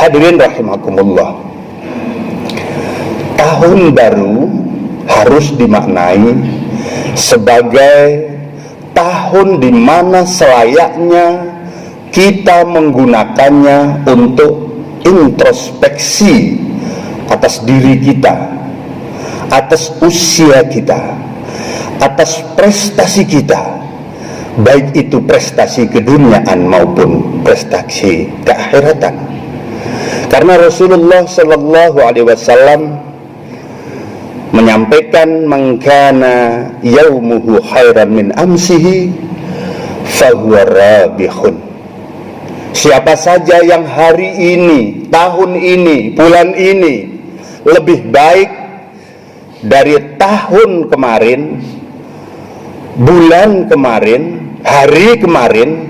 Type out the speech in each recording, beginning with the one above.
Hadirin rahimakumullah, tahun baru harus dimaknai sebagai tahun di mana selayaknya kita menggunakannya untuk introspeksi atas diri kita, atas usia kita, atas prestasi kita, baik itu prestasi keduniaan maupun prestasi keakhiratan. Karena Rasulullah Sallallahu Alaihi Wasallam menyampaikan, "Mangkana yaumuhu khairan min amsihi fahuwa rabihun." Siapa saja yang hari ini, tahun ini, bulan ini lebih baik dari tahun kemarin, bulan kemarin, hari kemarin,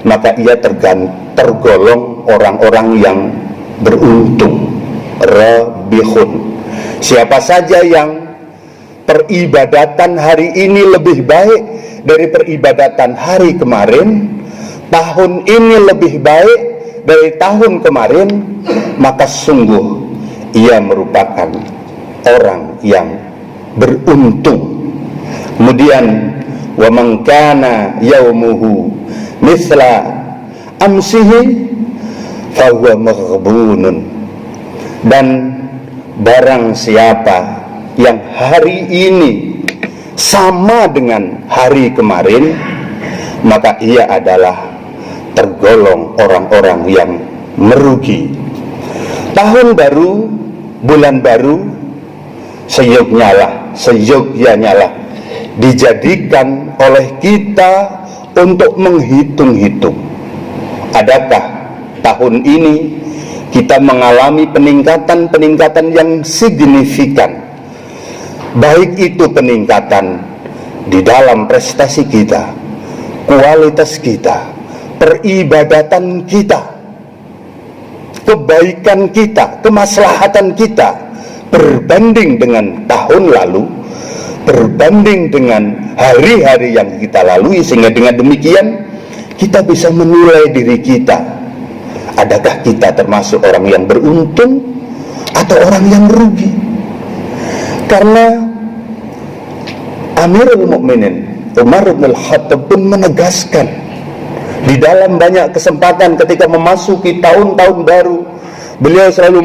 maka ia tergolong orang-orang yang beruntung, rabihun. Siapa saja yang peribadatan hari ini lebih baik dari peribadatan hari kemarin, tahun ini lebih baik dari tahun kemarin, maka sungguh ia merupakan orang yang beruntung. Kemudian wa man kana yaumuhu mithla amsihi fahuwa maghbunun. Dan barang siapa yang hari ini sama dengan hari kemarin, maka ia adalah tergolong orang-orang yang merugi. Tahun baru, bulan baru, seyogyanya lah dijadikan oleh kita untuk menghitung-hitung, adakah tahun ini kita mengalami peningkatan yang signifikan, baik itu peningkatan di dalam prestasi kita, kualitas kita, peribadatan kita, kebaikan kita, kemaslahatan kita berbanding dengan tahun lalu, berbanding dengan hari-hari yang kita lalui, sehingga dengan demikian kita bisa menilai diri kita. Adakah kita termasuk orang yang beruntung atau orang yang merugi? Karena Amirul Mukminin Umar bin Khattab pun menegaskan di dalam banyak kesempatan ketika memasuki tahun-tahun baru, beliau selalu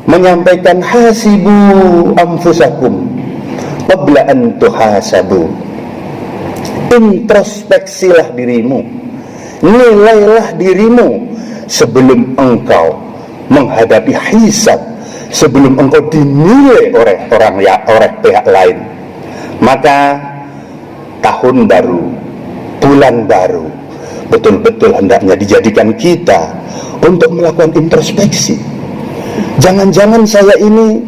menyampaikan, hasibu anfusakum qabla an tuhasabu. Introspeksilah dirimu, nilailah dirimu sebelum engkau menghadapi hisab, sebelum engkau dinilai oleh pihak lain. Maka tahun baru, bulan baru, betul-betul hendaknya dijadikan kita untuk melakukan introspeksi. Jangan-jangan saya ini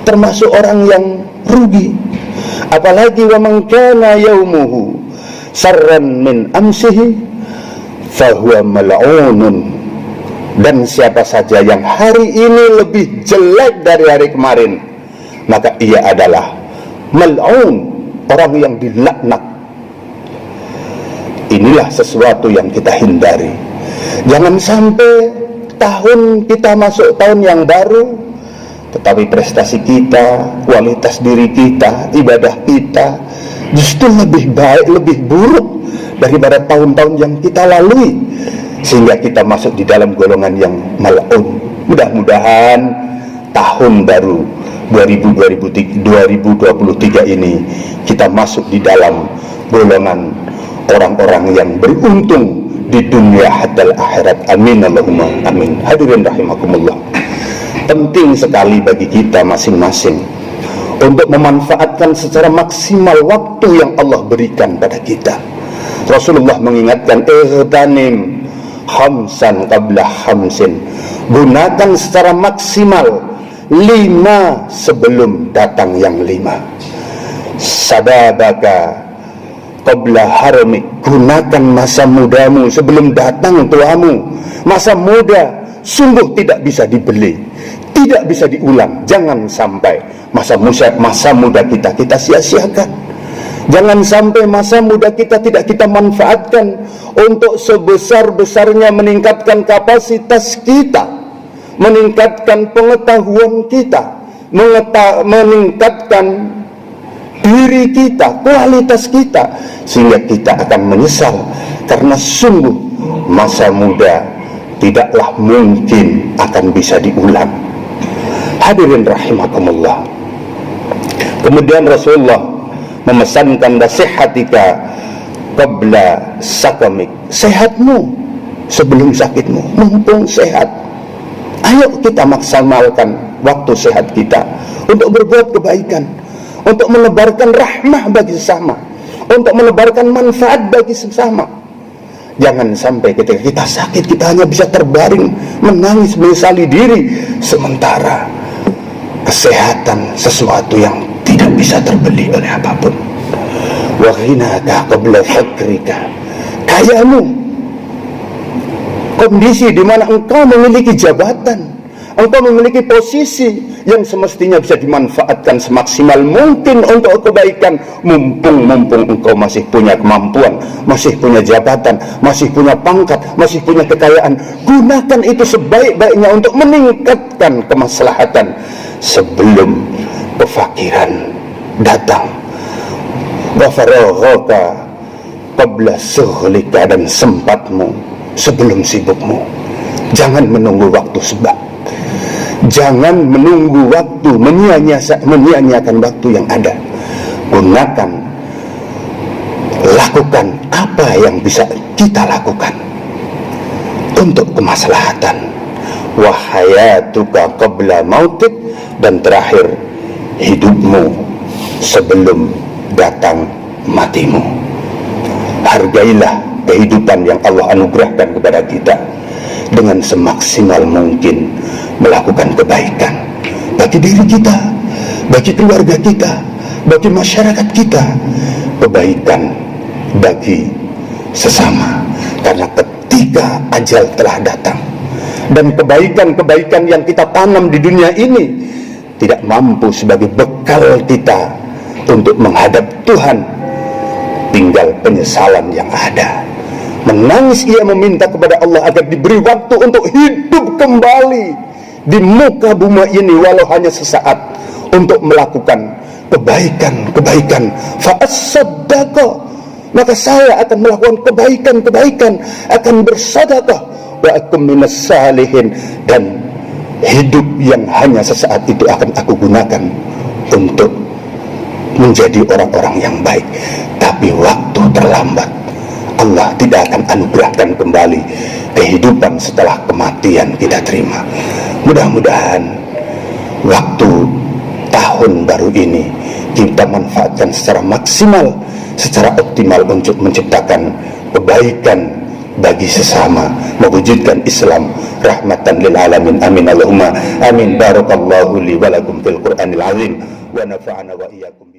termasuk orang yang rugi. Apalagi wa man kana yaumuhu sarran min amsihi fahuwa mal'unun. Dan siapa saja yang hari ini lebih jelek dari hari kemarin, maka ia adalah mal'un, orang yang dilaknat. Inilah sesuatu yang kita hindari. Jangan sampai tahun kita masuk tahun yang baru, tetapi prestasi kita, kualitas diri kita, ibadah kita justru lebih baik, lebih buruk daripada tahun-tahun yang kita lalui, sehingga kita masuk di dalam golongan yang mal'un. Mudah-mudahan tahun baru 2023 ini kita masuk di dalam golongan orang-orang yang beruntung di dunia hatta akhirat. Amin Allahumma amin. Hadirin rahimakumullah, penting sekali bagi kita masing-masing untuk memanfaatkan secara maksimal waktu yang Allah berikan pada kita. Rasulullah mengingatkan, ihtanim khamsan qabla khamsin, gunakan secara maksimal 5 sebelum datang yang 5. Sadabaka qabla haramik, gunakan masa mudamu sebelum datang tuamu. Masa muda sungguh tidak bisa dibeli, tidak bisa diulang. Jangan sampai masa muda kita sia-siakan. Jangan sampai masa muda kita tidak kita manfaatkan untuk sebesar-besarnya meningkatkan kapasitas kita, meningkatkan pengetahuan kita, meningkatkan diri kita, kualitas kita, sehingga kita akan menyesal. Karena sungguh masa muda tidaklah mungkin akan bisa diulang. Hadirin rahimakumullah. Kemudian Rasulullah memesankan, nasihatika qabla sakamik, sehatmu sebelum sakitmu, mumpung sehat. Ayo kita maksimalkan waktu sehat kita untuk berbuat kebaikan, untuk menebarkan rahmah bagi sesama, untuk menebarkan manfaat bagi sesama. Jangan sampai ketika kita sakit kita hanya bisa terbaring menangis menyesali diri, sementara kesehatan sesuatu yang tidak bisa terbeli oleh apapun. Wa ghinaka qabla fakrika, kayamu, kondisi di mana engkau memiliki jabatan, engkau memiliki posisi yang semestinya bisa dimanfaatkan semaksimal mungkin untuk kebaikan. Mumpung engkau masih punya kemampuan, masih punya jabatan, masih punya pangkat, masih punya kekayaan, gunakan itu sebaik-baiknya untuk meningkatkan kemaslahatan sebelum kefakiran datang. Wa faraghaka qabla sughlika, dan sempatmu sebelum sibukmu. Jangan menunggu waktu sebab, jangan menunggu waktu, menyia-nyiakan waktu yang ada. Gunakan, lakukan apa yang bisa kita lakukan untuk kemaslahatan. Wa hayatuka qabla mautik, dan terakhir hidupmu sebelum datang matimu. Hargailah kehidupan yang Allah anugerahkan kepada kita dengan semaksimal mungkin melakukan kebaikan bagi diri kita, bagi keluarga kita, bagi masyarakat kita, kebaikan bagi sesama. Karena ketika ajal telah datang dan kebaikan-kebaikan yang kita tanam di dunia ini tidak mampu sebagai bekal kita untuk menghadap Tuhan, tinggal penyesalan yang ada. Menangis ia meminta kepada Allah agar diberi waktu untuk hidup kembali di muka bumi ini walau hanya sesaat, untuk melakukan kebaikan-kebaikan. Fa'as-saddaqa, maka saya akan melakukan kebaikan-kebaikan, akan bersedekah. Wa akum minas salihin, dan hidup yang hanya sesaat itu akan aku gunakan untuk menjadi orang-orang yang baik. Tapi waktu terlambat, Allah tidak akan anugerahkan kembali kehidupan setelah kematian kita terima. Mudah-mudahan waktu tahun baru ini kita manfaatkan secara maksimal, secara optimal untuk menciptakan kebaikan bagi sesama, mewujudkan Islam rahmatan lil alamin. Amin Allahumma amin. Barakallahu li wa lakum fil Qur'anil azim wa nafa'ana wa iyyakum.